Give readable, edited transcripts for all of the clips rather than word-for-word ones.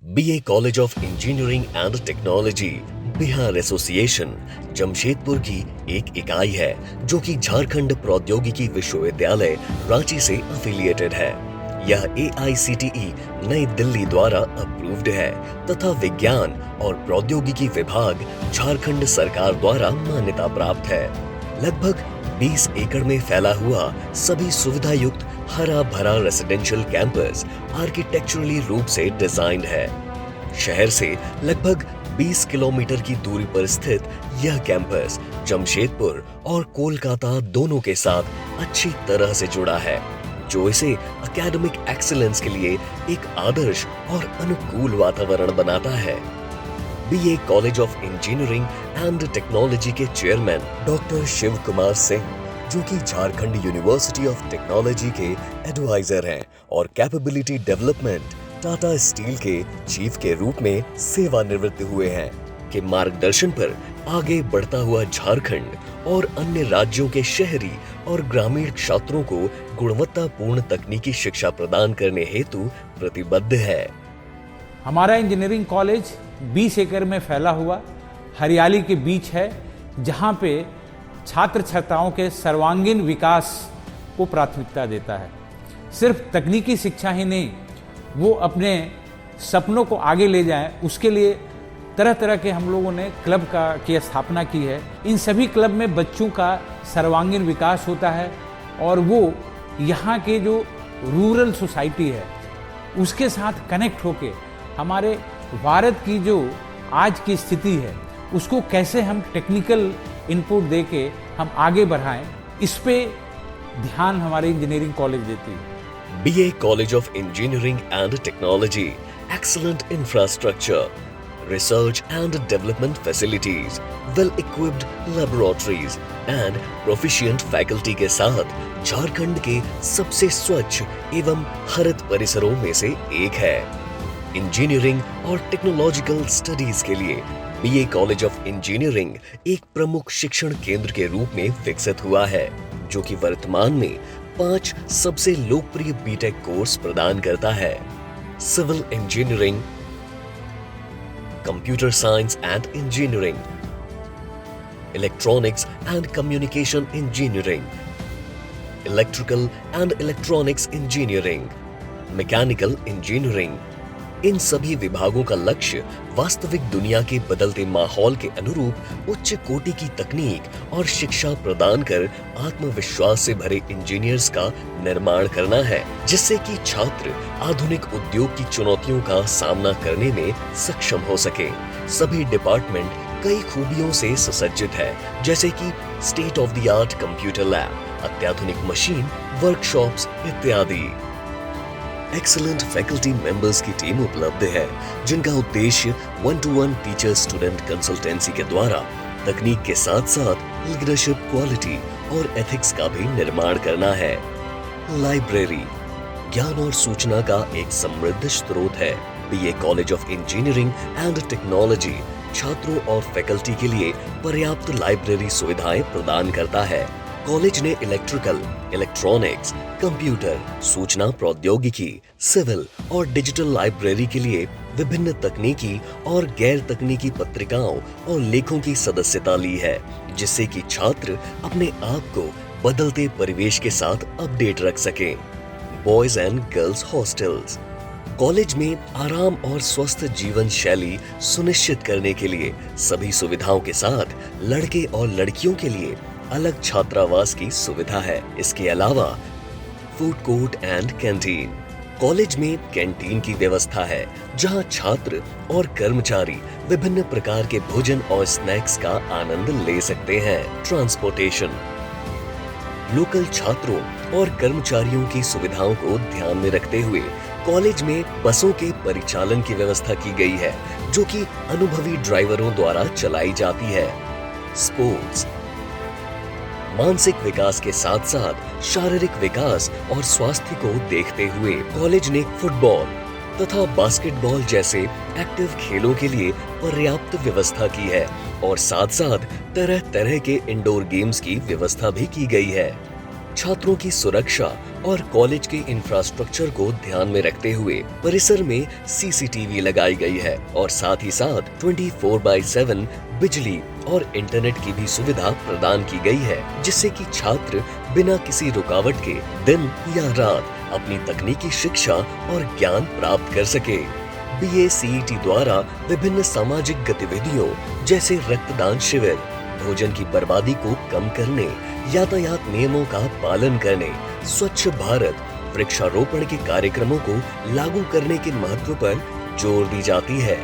BA college of engineering and technology Bihar association Jamshedpur की एक इकाई है जो कि झारखंड प्रौद्योगिकी विश्वविद्यालय रांची से एफिलिएटेड है। यह AICTE नई दिल्ली द्वारा अप्रूव्ड है तथा विज्ञान और प्रौद्योगिकी विभाग झारखंड सरकार द्वारा मान्यता प्राप्त है। लगभग 20 एकड़ में फैला हुआ सभी सुविधा युक्त हरा भरा रेसिडेंशियल कैंपस आर्किटेक्चरली रूप से डिजाइंड है। शहर से लगभग 20 किलोमीटर की दूरी पर स्थित यह कैंपस जमशेदपुर और कोलकाता दोनों के साथ अच्छी तरह से जुड़ा है, जो इसे एकेडमिक एक्सीलेंस के लिए एक आदर्श और अनुकूल वातावरण बनाता है। BA college of engineering and technology के चेयरमैन डॉक्टर शिव कुमार सिंह, जो कि झारखंड यूनिवर्सिटी ऑफ टेक्नोलॉजी के एडवाइजर हैं और कैपेबिलिटी डेवलपमेंट टाटा स्टील के चीफ के रूप में सेवानिवृत्त हुए हैं, के मार्गदर्शन पर आगे बढ़ता हुआ झारखंड और अन्य राज्यों के शहरी और ग्रामीण छात्रों को गुणवत्तापूर्ण तकनीकी शिक्षा प्रदान करने हेतु प्रतिबद्ध है। हमारा इंजीनियरिंग कॉलेज 20 एकड़ में फैला हुआ हरियाली के बीच है, जहां पे छात्र छात्राओं के सर्वांगीण विकास को प्राथमिकता देता है। सिर्फ तकनीकी शिक्षा ही नहीं, वो अपने सपनों को आगे ले जाएं, उसके लिए तरह तरह के हम लोगों ने क्लब की स्थापना की है। इन सभी क्लब में बच्चों का सर्वांगीण विकास होता है और वो यहाँ के जो रूरल सोसाइटी है उसके साथ कनेक्ट होके हमारे भारत की जो आज की स्थिति है उसको कैसे हम टेक्निकल इनपुट दे के हम आगे बढ़ाएं, इस पे ध्यान हमारे इंजीनियरिंग कॉलेज देती है। BA College of Engineering and Technology, excellent infrastructure, research and development facilities, well-equipped laboratories and proficient faculty के साथ झारखंड के सबसे स्वच्छ एवं हरित परिसरों में से एक है। इंजीनियरिंग और टेक्नोलॉजिकल स्टडीज के लिए BA कॉलेज ऑफ इंजीनियरिंग एक प्रमुख शिक्षण केंद्र के रूप में विकसित हुआ है, जो कि वर्तमान में 5 सबसे लोकप्रिय बीटेक कोर्स प्रदान करता है। Civil engineering, computer science and engineering, electronics and communication engineering, electrical and electronics engineering, mechanical engineering. इन सभी विभागों का लक्ष्य वास्तविक दुनिया के बदलते माहौल के अनुरूप उच्च कोटि की तकनीक और शिक्षा प्रदान कर आत्मविश्वास से भरे इंजीनियर्स का निर्माण करना है, जिससे कि छात्र आधुनिक उद्योग की चुनौतियों का सामना करने में सक्षम हो सके। सभी डिपार्टमेंट कई खूबियों से सुसज्जित है, जैसे कि state of the art computer lab, अत्याधुनिक मशीन, वर्कशॉप्स इत्यादि। एक्सीलेंट फैकल्टी मेंबर्स की टीम उपलब्ध है, जिनका उद्देश्य 1-to-1 टीचर स्टूडेंट कंसल्टेंसी के द्वारा तकनीक के साथ साथ लीडरशिप क्वालिटी और एथिक्स का भी निर्माण करना है। लाइब्रेरी ज्ञान और सूचना का एक समृद्ध स्रोत है। BA college of engineering and technology छात्रों और फैकल्टी के लिए पर्याप्त लाइब्रेरी सुविधाएं प्रदान करता है। कॉलेज ने इलेक्ट्रिकल, इलेक्ट्रॉनिक्स, कंप्यूटर, सूचना प्रौद्योगिकी, सिविल और डिजिटल लाइब्रेरी के लिए विभिन्न तकनीकी और गैर तकनीकी पत्रिकाओं और लेखों की सदस्यता ली है, जिससे कि छात्र अपने आप को बदलते परिवेश के साथ अपडेट रख सकें। Boys and girls hostels college में आराम और स्वस्थ जीवन शैली सुनिश्चित करने के लिए सभी सुविधाओं के साथ लड़के और लड़कियों के लिए अलग छात्रावास की सुविधा है। इसके अलावा food court and canteen, college में कैंटीन की व्यवस्था है, जहां छात्र और कर्मचारी विभिन्न प्रकार के भोजन और स्नैक्स का आनंद ले सकते हैं। ट्रांसपोर्टेशन, लोकल छात्रों और कर्मचारियों की सुविधाओं को ध्यान में रखते हुए कॉलेज में बसों के परिचालन की व्यवस्था की गई है, जो कि अनुभवी ड्राइवरों द्वारा चलाई जाती है। स्पोर्ट्स, मानसिक विकास के साथ साथ शारीरिक विकास और स्वास्थ्य को देखते हुए कॉलेज ने फुटबॉल तथा बास्केटबॉल जैसे एक्टिव खेलों के लिए पर्याप्त व्यवस्था की है और साथ साथ तरह तरह के इंडोर गेम्स की व्यवस्था भी की गई है। छात्रों की सुरक्षा और कॉलेज के इंफ्रास्ट्रक्चर को ध्यान में रखते हुए परिसर में सीसीटीवी लगाई गई है और साथ ही साथ 24/7 बिजली और इंटरनेट की भी सुविधा प्रदान की गई है, जिससे कि छात्र बिना किसी रुकावट के दिन या रात अपनी तकनीकी शिक्षा और ज्ञान प्राप्त कर सके। BACET द्वारा विभिन्न सामाजिक गतिविधियों जैसे रक्तदान शिविर, भोजन की बर्बादी को कम करने, यातायात नियमों का पालन करने, स्वच्छ भारत, वृक्षारोपण के कार्यक्रमों को लागू करने के महत्व पर जोर दी जाती है।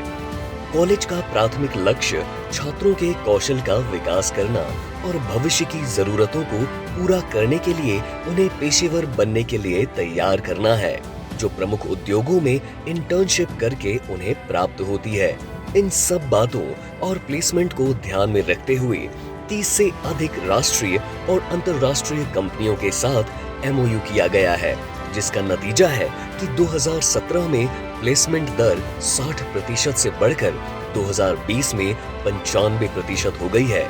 कॉलेज का प्राथमिक लक्ष्य छात्रों के कौशल का विकास करना और भविष्य की जरूरतों को पूरा करने के लिए उन्हें पेशेवर बनने के लिए तैयार करना है, जो प्रमुख उद्योगों में इंटर्नशिप करके उन्हें प्राप्त होती है। इन सब बातों और प्लेसमेंट को ध्यान में रखते हुए 30 से अधिक राष्ट्रीय और अंतर्राष्ट्रीय कंपनियों के साथ MOU किया गया है, जिसका नतीजा है कि 2017 में प्लेसमेंट दर 60% से बढ़कर 2020 में 95% हो गई है।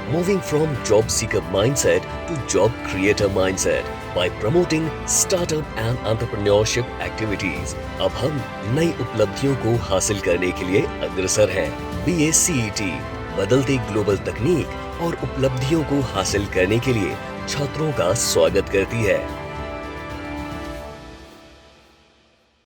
Moving from job seeker mindset to job creator mindset by promoting startup and entrepreneurship activities, अब हम नई उपलब्धियों को हासिल करने के लिए अग्रसर हैं। BACET बदलते ग्लोबल तकनीक और उपलब्धियों को हासिल करने के लिए छात्रों का स्वागत करती है।